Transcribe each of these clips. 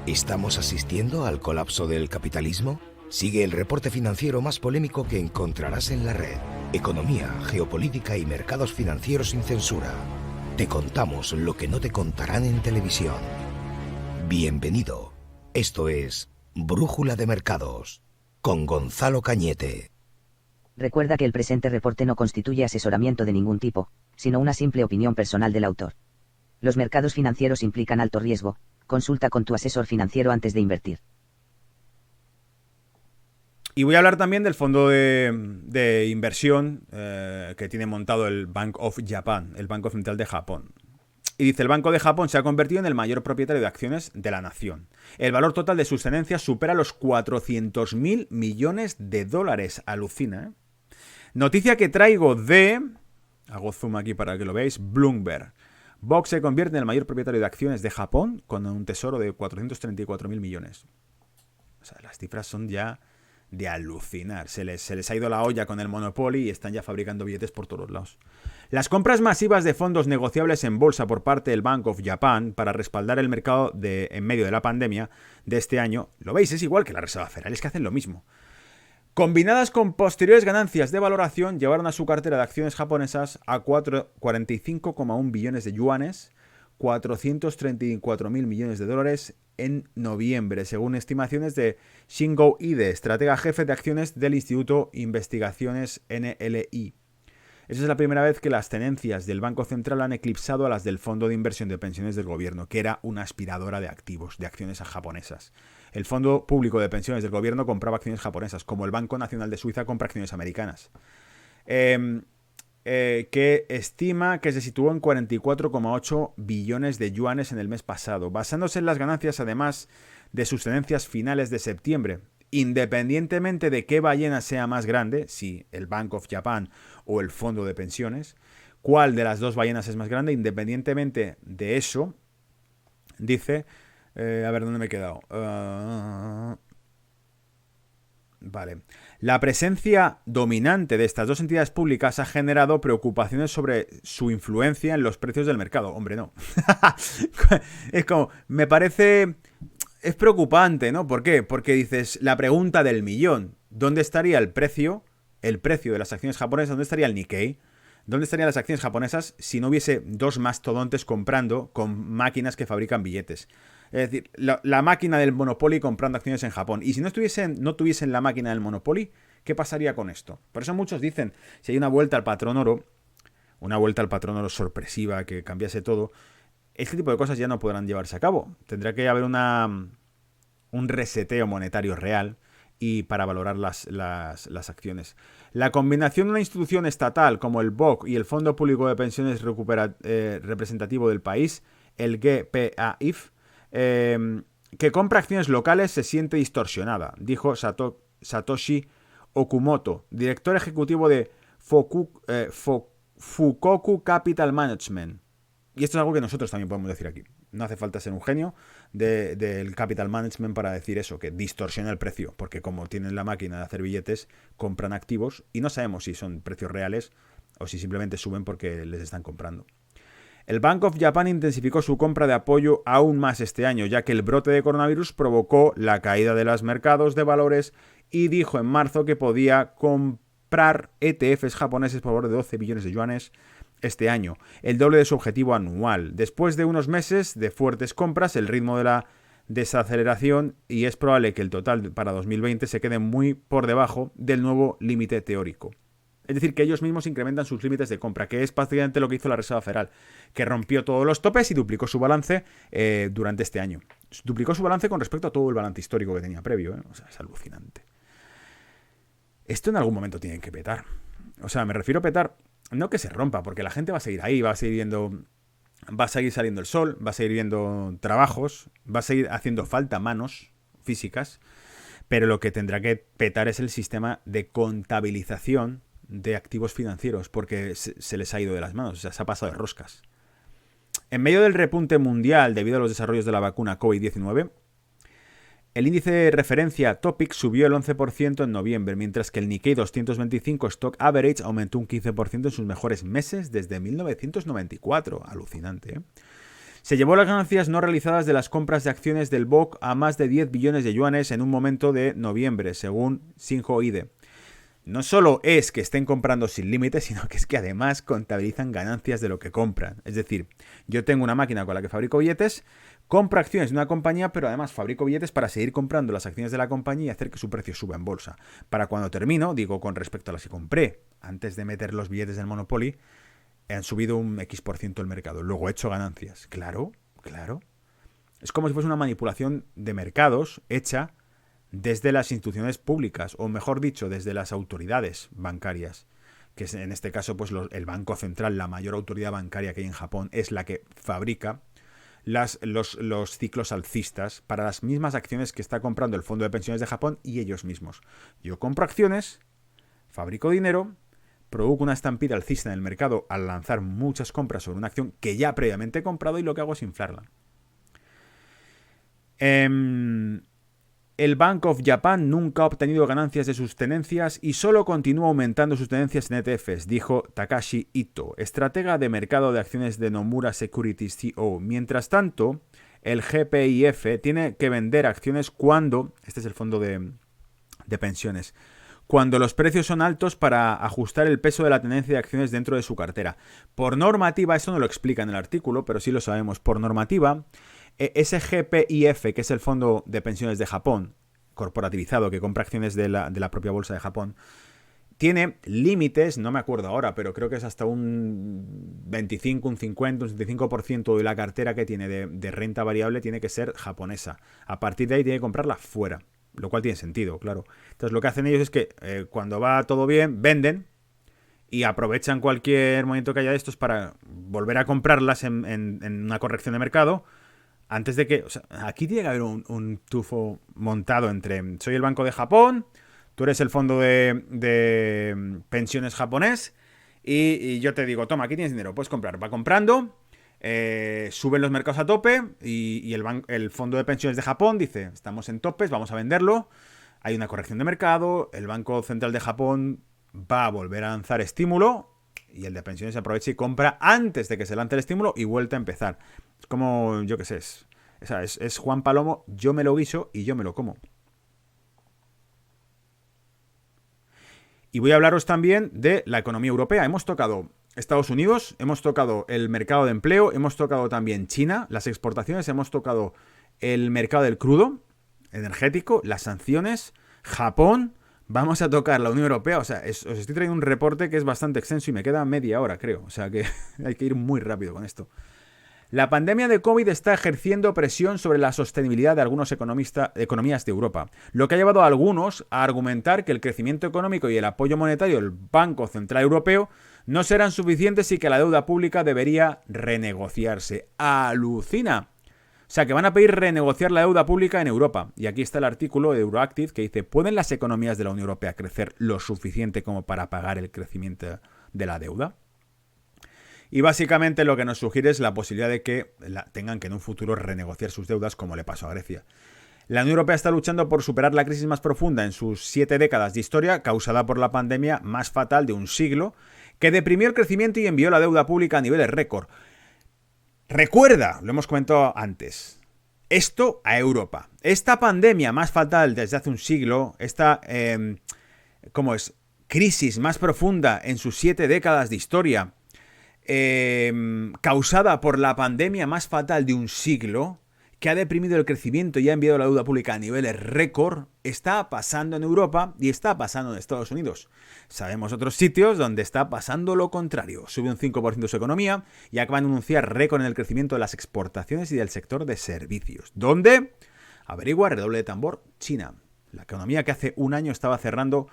¿Estamos asistiendo al colapso del capitalismo? Sigue el reporte financiero más polémico que encontrarás en la red. Economía, geopolítica y mercados financieros sin censura. Te contamos lo que no te contarán en televisión. Bienvenido. Esto es Brújula de Mercados, con Gonzalo Cañete. Recuerda que el presente reporte no constituye asesoramiento de ningún tipo, sino una simple opinión personal del autor. Los mercados financieros implican alto riesgo. Consulta con tu asesor financiero antes de invertir. Y voy a hablar también del fondo de inversión que tiene montado el Bank of Japan, el Banco Central de Japón. Y dice, el Banco de Japón se ha convertido en el mayor propietario de acciones de la nación. El valor total de sus tenencias supera los 400.000 millones de dólares. Alucina, ¿eh? Noticia que traigo de... Hago zoom aquí para que lo veáis. Bloomberg. Box se convierte en el mayor propietario de acciones de Japón con un tesoro de 434.000 millones. O sea, las cifras son ya de alucinar. Se les ha ido la olla con el Monopoly y están ya fabricando billetes por todos lados. Las compras masivas de fondos negociables en bolsa por parte del Bank of Japan para respaldar el mercado en medio de la pandemia de este año, lo veis, es igual que la Reserva Federal, es que hacen lo mismo. Combinadas con posteriores ganancias de valoración, llevaron a su cartera de acciones japonesas a 45,1 billones de yuanes, 434.000 millones de dólares en noviembre, según estimaciones de Shingo Ide, estratega jefe de acciones del Instituto Investigaciones NLI. Esa es la primera vez que las tenencias del Banco Central han eclipsado a las del Fondo de Inversión de Pensiones del Gobierno, que era una aspiradora de activos, de acciones japonesas. El Fondo Público de Pensiones del Gobierno compraba acciones japonesas, como el Banco Nacional de Suiza compra acciones americanas. Que estima que se situó en 44,8 billones de yuanes en el mes pasado, basándose en las ganancias además de sus tenencias finales de septiembre. Independientemente de qué ballena sea más grande, si el Bank of Japan o el fondo de pensiones, cuál de las dos ballenas es más grande, independientemente de eso, dice... a ver, ¿dónde me he quedado? Vale. La presencia dominante de estas dos entidades públicas ha generado preocupaciones sobre su influencia en los precios del mercado. Hombre, no. Es como, me parece... Es preocupante, ¿no? ¿Por qué? Porque dices, la pregunta del millón. ¿Dónde estaría el precio de las acciones japonesas? ¿Dónde estaría el Nikkei? ¿Dónde estarían las acciones japonesas si no hubiese dos mastodontes comprando con máquinas que fabrican billetes? Es decir, la máquina del Monopoly comprando acciones en Japón. Y si no tuviesen la máquina del Monopoly, ¿qué pasaría con esto? Por eso muchos dicen, si hay una vuelta al patrón oro sorpresiva que cambiase todo, este tipo de cosas ya no podrán llevarse a cabo. Tendrá que haber un reseteo monetario real y para valorar las acciones. La combinación de una institución estatal como el BOC y el Fondo Público de Pensiones representativo del país, el GPAIF, que compra acciones locales se siente distorsionada, dijo Satoshi Okumoto, director ejecutivo de Fukoku Capital Management. Y esto es algo que nosotros también podemos decir aquí. No hace falta ser un genio del capital management para decir eso, que distorsiona el precio, porque como tienen la máquina de hacer billetes, compran activos y no sabemos si son precios reales o si simplemente suben porque les están comprando. El Bank of Japan intensificó su compra de apoyo aún más este año, ya que el brote de coronavirus provocó la caída de los mercados de valores y dijo en marzo que podía comprar ETFs japoneses por valor de 12 billones de yuanes este año, el doble de su objetivo anual. Después de unos meses de fuertes compras, el ritmo de la desaceleración y es probable que el total para 2020 se quede muy por debajo del nuevo límite teórico. Es decir, que ellos mismos incrementan sus límites de compra, que es prácticamente lo que hizo la Reserva Federal, que rompió todos los topes y duplicó su balance durante este año. Duplicó su balance con respecto a todo el balance histórico que tenía previo, ¿eh? O sea, es alucinante. Esto en algún momento tiene que petar. O sea, me refiero a petar, no que se rompa, porque la gente va a seguir ahí, va a seguir saliendo el sol, va a seguir viendo trabajos, va a seguir haciendo falta manos físicas, pero lo que tendrá que petar es el sistema de contabilización de activos financieros, porque se les ha ido de las manos, o sea, se ha pasado de roscas. En medio del repunte mundial debido a los desarrollos de la vacuna COVID-19, el índice de referencia Topix subió el 11% en noviembre, mientras que el Nikkei 225 Stock Average aumentó un 15% en sus mejores meses desde 1994. Alucinante, ¿eh? Se llevó las ganancias no realizadas de las compras de acciones del BOC a más de 10 billones de yuanes en un momento de noviembre, según Xinhua Ide. No solo es que estén comprando sin límite, sino que es que además contabilizan ganancias de lo que compran. Es decir, yo tengo una máquina con la que fabrico billetes, compro acciones de una compañía, pero además fabrico billetes para seguir comprando las acciones de la compañía y hacer que su precio suba en bolsa. Para cuando termino, digo con respecto a las que compré antes de meter los billetes del Monopoly, han subido un X% el mercado. Luego he hecho ganancias. Claro, claro. Es como si fuese una manipulación de mercados hecha desde las instituciones públicas, o mejor dicho, desde las autoridades bancarias, que es en este caso pues el Banco Central, la mayor autoridad bancaria que hay en Japón, es la que fabrica los ciclos alcistas para las mismas acciones que está comprando el Fondo de Pensiones de Japón y ellos mismos. Yo compro acciones, fabrico dinero, provoco una estampida alcista en el mercado al lanzar muchas compras sobre una acción que ya previamente he comprado y lo que hago es inflarla. El Bank of Japan nunca ha obtenido ganancias de sus tenencias y solo continúa aumentando sus tenencias en ETFs, dijo Takashi Ito, estratega de mercado de acciones de Nomura Securities Co. Mientras tanto, el GPIF tiene que vender acciones cuando, este es el fondo de pensiones, cuando los precios son altos para ajustar el peso de la tenencia de acciones dentro de su cartera. Por normativa, esto no lo explica en el artículo, pero sí lo sabemos, por normativa, ese GPIF, que es el Fondo de Pensiones de Japón, corporativizado, que compra acciones de la propia bolsa de Japón, tiene límites, no me acuerdo ahora, pero creo que es hasta un 25, un 50, un 75% de la cartera que tiene de renta variable tiene que ser japonesa. A partir de ahí tiene que comprarla fuera, lo cual tiene sentido, claro. Entonces lo que hacen ellos es que cuando va todo bien, venden y aprovechan cualquier momento que haya de estos para volver a comprarlas en una corrección de mercado. Antes de que... O sea, aquí tiene que haber un tufo montado entre... Soy el Banco de Japón, tú eres el fondo de pensiones japonés y yo te digo, toma, aquí tienes dinero, puedes comprar. Va comprando, suben los mercados a tope y el fondo de pensiones de Japón dice, estamos en topes, vamos a venderlo. Hay una corrección de mercado, el Banco Central de Japón va a volver a lanzar estímulo y el de pensiones aprovecha y compra antes de que se lance el estímulo y vuelta a empezar. Es como, yo qué sé, es Juan Palomo, yo me lo guiso y yo me lo como. Y voy a hablaros también de la economía europea. Hemos tocado Estados Unidos, hemos tocado el mercado de empleo, hemos tocado también China, las exportaciones, hemos tocado el mercado del crudo energético, las sanciones, Japón. Vamos a tocar la Unión Europea, o sea, os estoy trayendo un reporte que es bastante extenso y me queda media hora, creo. O sea que hay que ir muy rápido con esto. La pandemia de COVID está ejerciendo presión sobre la sostenibilidad de algunas economías de Europa, lo que ha llevado a algunos a argumentar que el crecimiento económico y el apoyo monetario del Banco Central Europeo no serán suficientes y que la deuda pública debería renegociarse. ¡Alucina! O sea, que van a pedir renegociar la deuda pública en Europa. Y aquí está el artículo de Euroactive que dice, ¿pueden las economías de la Unión Europea crecer lo suficiente como para pagar el crecimiento de la deuda? Y básicamente lo que nos sugiere es la posibilidad de que tengan que en un futuro renegociar sus deudas como le pasó a Grecia. La Unión Europea está luchando por superar la crisis más profunda en sus 7 décadas de historia, causada por la pandemia más fatal de un siglo, que deprimió el crecimiento y envió la deuda pública a niveles récord. Recuerda, lo hemos comentado antes, esto a Europa. Esta pandemia más fatal desde hace un siglo, esta crisis más profunda en sus 7 décadas de historia, causada por la pandemia más fatal de un siglo, que ha deprimido el crecimiento y ha enviado la deuda pública a niveles récord, está pasando en Europa y está pasando en Estados Unidos. Sabemos otros sitios donde está pasando lo contrario. Sube un 5% su economía y acaban de anunciar récord en el crecimiento de las exportaciones y del sector de servicios. ¿Dónde? Averigua, redoble de tambor, China. La economía que hace un año estaba cerrando,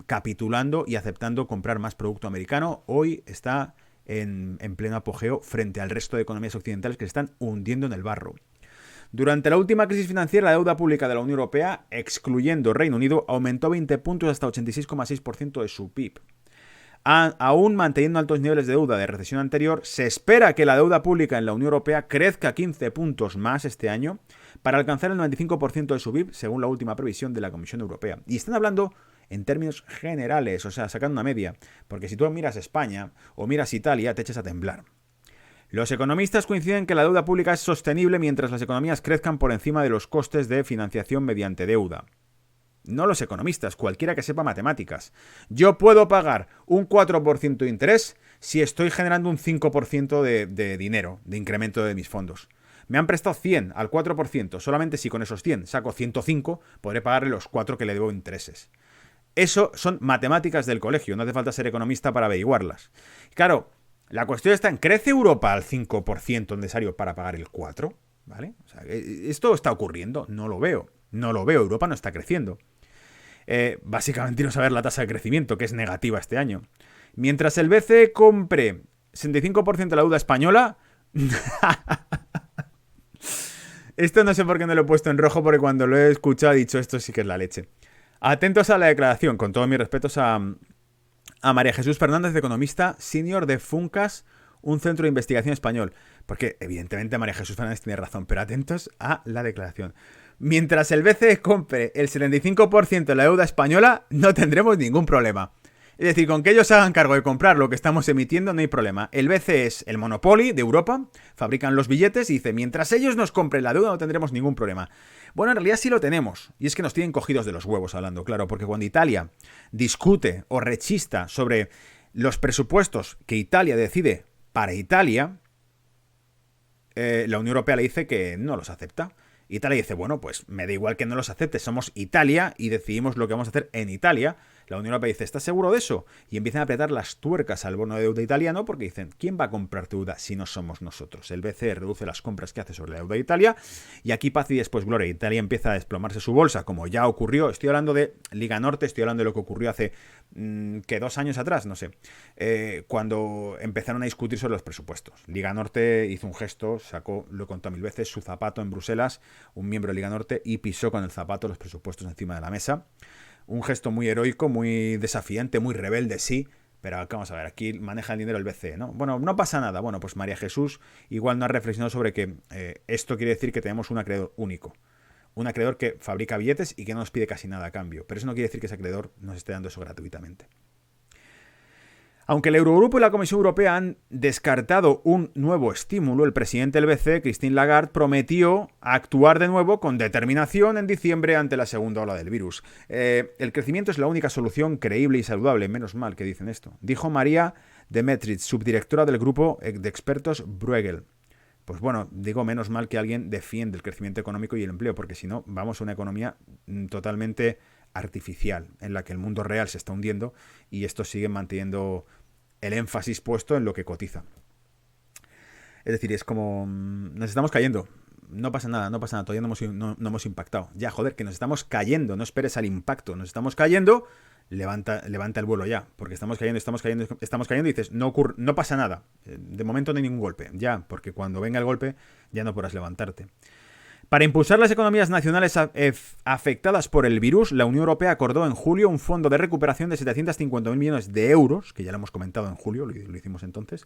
capitulando y aceptando comprar más producto americano, hoy está en pleno apogeo frente al resto de economías occidentales que se están hundiendo en el barro. Durante la última crisis financiera, la deuda pública de la Unión Europea, excluyendo Reino Unido, aumentó 20 puntos hasta 86,6% de su PIB. Aún manteniendo altos niveles de deuda de recesión anterior, se espera que la deuda pública en la Unión Europea crezca 15 puntos más este año para alcanzar el 95% de su PIB, según la última previsión de la Comisión Europea. Y están hablando en términos generales, o sea, sacando una media, porque si tú miras España o miras Italia, te echas a temblar. Los economistas coinciden que la deuda pública es sostenible mientras las economías crezcan por encima de los costes de financiación mediante deuda. No los economistas, cualquiera que sepa matemáticas. Yo puedo pagar un 4% de interés si estoy generando un 5% de dinero, de incremento de mis fondos. Me han prestado 100 al 4%, solamente si con esos 100 saco 105, podré pagarle los 4 que le debo intereses. Eso son matemáticas del colegio, no hace falta ser economista para averiguarlas. Claro, la cuestión está en, ¿crece Europa al 5% necesario para pagar el 4%? ¿Vale? O sea, ¿esto está ocurriendo? No lo veo. No lo veo, Europa no está creciendo. Básicamente no saber la tasa de crecimiento, que es negativa este año. Mientras el BCE compre 65% de la deuda española... Esto no sé por qué no lo he puesto en rojo, porque cuando lo he escuchado he dicho, esto sí que es la leche. Atentos a la declaración, con todos mis respetos a María Jesús Fernández, economista senior de Funcas, un centro de investigación español. Porque evidentemente María Jesús Fernández tiene razón, pero atentos a la declaración. Mientras el BCE compre el 75% de la deuda española, no tendremos ningún problema. Es decir, con que ellos hagan cargo de comprar lo que estamos emitiendo, no hay problema. El BCE es el Monopoly de Europa, fabrican los billetes y dice, mientras ellos nos compren la deuda no tendremos ningún problema. Bueno, en realidad sí lo tenemos, y es que nos tienen cogidos de los huevos hablando, claro, porque cuando Italia discute o rechista sobre los presupuestos que Italia decide para Italia, la Unión Europea le dice que no los acepta. Italia dice, bueno, pues me da igual que no los acepte, somos Italia y decidimos lo que vamos a hacer en Italia. La Unión Europea dice, ¿estás seguro de eso? Y empiezan a apretar las tuercas al bono de deuda italiano porque dicen, ¿quién va a comprar tu deuda si no somos nosotros? El BCE reduce las compras que hace sobre la deuda de Italia y aquí paz y después gloria. Italia empieza a desplomarse su bolsa, como ya ocurrió. Estoy hablando de Liga Norte, estoy hablando de lo que ocurrió hace, ¿qué? 2 años atrás, no sé. Cuando empezaron a discutir sobre los presupuestos. Liga Norte hizo un gesto, sacó, lo he contado 1000 veces, su zapato en Bruselas, un miembro de Liga Norte, y pisó con el zapato los presupuestos encima de la mesa. Un gesto muy heroico, muy desafiante, muy rebelde, sí, pero vamos a ver, aquí maneja el dinero el BCE, ¿no? Bueno, no pasa nada. Bueno, pues María Jesús igual no ha reflexionado sobre que esto quiere decir que tenemos un acreedor único. Un acreedor que fabrica billetes y que no nos pide casi nada a cambio. Pero eso no quiere decir que ese acreedor nos esté dando eso gratuitamente. Aunque el Eurogrupo y la Comisión Europea han descartado un nuevo estímulo, el presidente del BCE, Christine Lagarde, prometió actuar de nuevo con determinación en diciembre ante la segunda ola del virus. El crecimiento es la única solución creíble y saludable, menos mal que dicen esto, dijo María Demetric, subdirectora del grupo de expertos Bruegel. Pues bueno, digo menos mal que alguien defiende el crecimiento económico y el empleo, porque si no, vamos a una economía totalmente artificial, en la que el mundo real se está hundiendo y estos siguen manteniendo el énfasis puesto en lo que cotiza. Es decir, es como... nos estamos cayendo. No pasa nada, todavía no hemos impactado. Ya, joder, que nos estamos cayendo, no esperes al impacto. Nos estamos cayendo, levanta el vuelo ya, porque estamos cayendo y dices, no pasa nada. De momento no hay ningún golpe, ya, porque cuando venga el golpe ya no podrás levantarte. Para impulsar las economías nacionales afectadas por el virus, la Unión Europea acordó en julio un fondo de recuperación de 750.000 millones de euros, que ya lo hemos comentado en julio, lo hicimos entonces,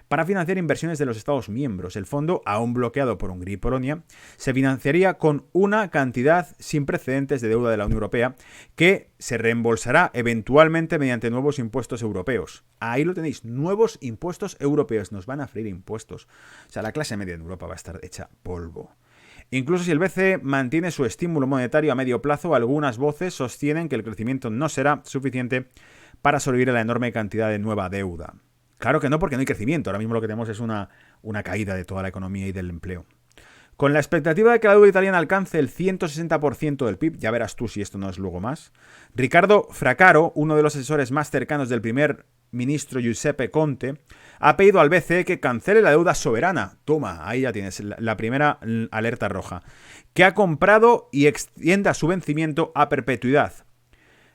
para financiar inversiones de los Estados miembros. El fondo, aún bloqueado por Hungría y Polonia, se financiaría con una cantidad sin precedentes de deuda de la Unión Europea que se reembolsará eventualmente mediante nuevos impuestos europeos. Ahí lo tenéis, nuevos impuestos europeos. Nos van a freír impuestos. O sea, la clase media en Europa va a estar hecha polvo. Incluso si el BCE mantiene su estímulo monetario a medio plazo, algunas voces sostienen que el crecimiento no será suficiente para sobrevivir a la enorme cantidad de nueva deuda. Claro que no, porque no hay crecimiento. Ahora mismo lo que tenemos es una caída de toda la economía y del empleo. Con la expectativa de que la deuda italiana alcance el 160% del PIB, ya verás tú si esto no es luego más, Riccardo Fraccaro, uno de los asesores más cercanos del primer ministro Giuseppe Conte, ha pedido al BCE que cancele la deuda soberana. Toma, ahí ya tienes la primera alerta roja. Que ha comprado y extienda su vencimiento a perpetuidad.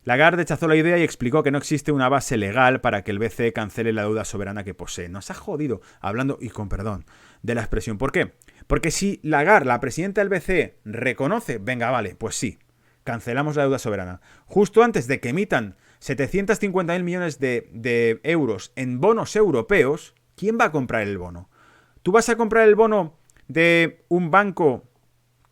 Lagarde rechazó la idea y explicó que no existe una base legal para que el BCE cancele la deuda soberana que posee. Nos ha jodido, hablando, y con perdón, de la expresión. ¿Por qué? Porque si Lagarde, la presidenta del BCE, reconoce, venga, vale, pues sí, cancelamos la deuda soberana. Justo antes de que emitan 750.000 millones de euros en bonos europeos, ¿quién va a comprar el bono? ¿Tú vas a comprar el bono de un banco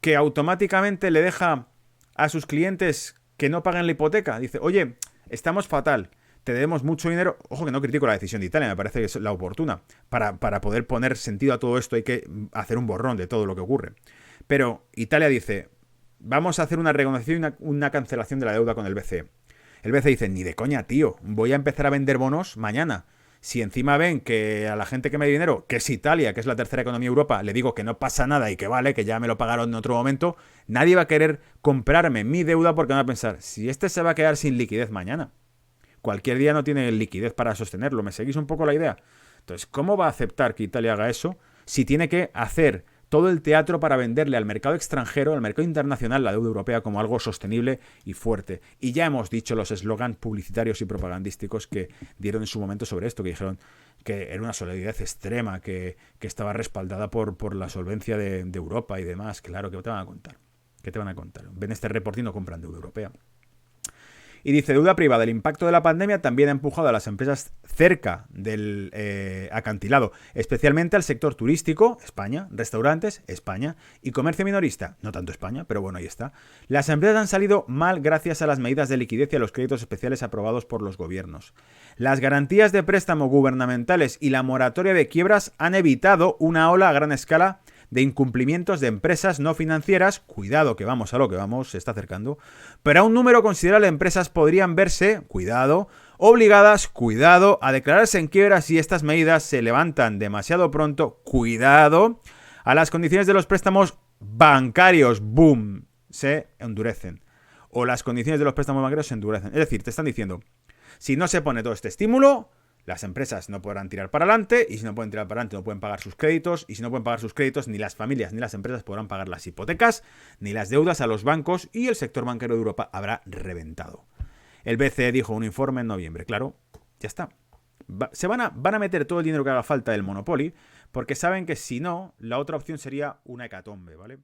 que automáticamente le deja a sus clientes que no paguen la hipoteca? Dice, oye, estamos fatal, te debemos mucho dinero. Ojo que no critico la decisión de Italia, me parece que es la oportuna. Para poder poner sentido a todo esto hay que hacer un borrón de todo lo que ocurre. Pero Italia dice, vamos a hacer una renegociación y una cancelación de la deuda con el BCE. El BCE dice, ni de coña, tío, voy a empezar a vender bonos mañana. Si encima ven que a la gente que me da dinero, que es Italia, que es la tercera economía de Europa, le digo que no pasa nada y que vale, que ya me lo pagaron en otro momento, nadie va a querer comprarme mi deuda porque van a pensar, si este se va a quedar sin liquidez mañana. Cualquier día no tiene liquidez para sostenerlo. ¿Me seguís un poco la idea? Entonces, ¿cómo va a aceptar que Italia haga eso si tiene que hacer todo el teatro para venderle al mercado extranjero, al mercado internacional, la deuda europea como algo sostenible y fuerte? Y ya hemos dicho los eslogans publicitarios y propagandísticos que dieron en su momento sobre esto, que dijeron que era una solidaridad extrema, que estaba respaldada por la solvencia de Europa y demás. Claro, ¿qué te van a contar? ¿Qué te van a contar? Ven este reporte y no compran deuda europea. Y dice, deuda privada. El impacto de la pandemia también ha empujado a las empresas cerca del acantilado, especialmente al sector turístico, España, restaurantes, España, y comercio minorista, no tanto España, pero bueno, ahí está. Las empresas han salido mal gracias a las medidas de liquidez y a los créditos especiales aprobados por los gobiernos. Las garantías de préstamo gubernamentales y la moratoria de quiebras han evitado una ola a gran escala de incumplimientos de empresas no financieras, cuidado que vamos a lo que vamos, se está acercando, pero a un número considerable de empresas podrían verse, cuidado, obligadas, cuidado, a declararse en quiebra si estas medidas se levantan demasiado pronto, cuidado, a las condiciones de los préstamos bancarios, boom, se endurecen. O las condiciones de los préstamos bancarios se endurecen. Es decir, te están diciendo, si no se pone todo este estímulo, las empresas no podrán tirar para adelante, y si no pueden tirar para adelante no pueden pagar sus créditos, y si no pueden pagar sus créditos, ni las familias ni las empresas podrán pagar las hipotecas, ni las deudas a los bancos, y el sector bancario de Europa habrá reventado. El BCE dijo un informe en noviembre, claro, ya está. Van a meter todo el dinero que haga falta del Monopoly, porque saben que si no, la otra opción sería una hecatombe, ¿vale?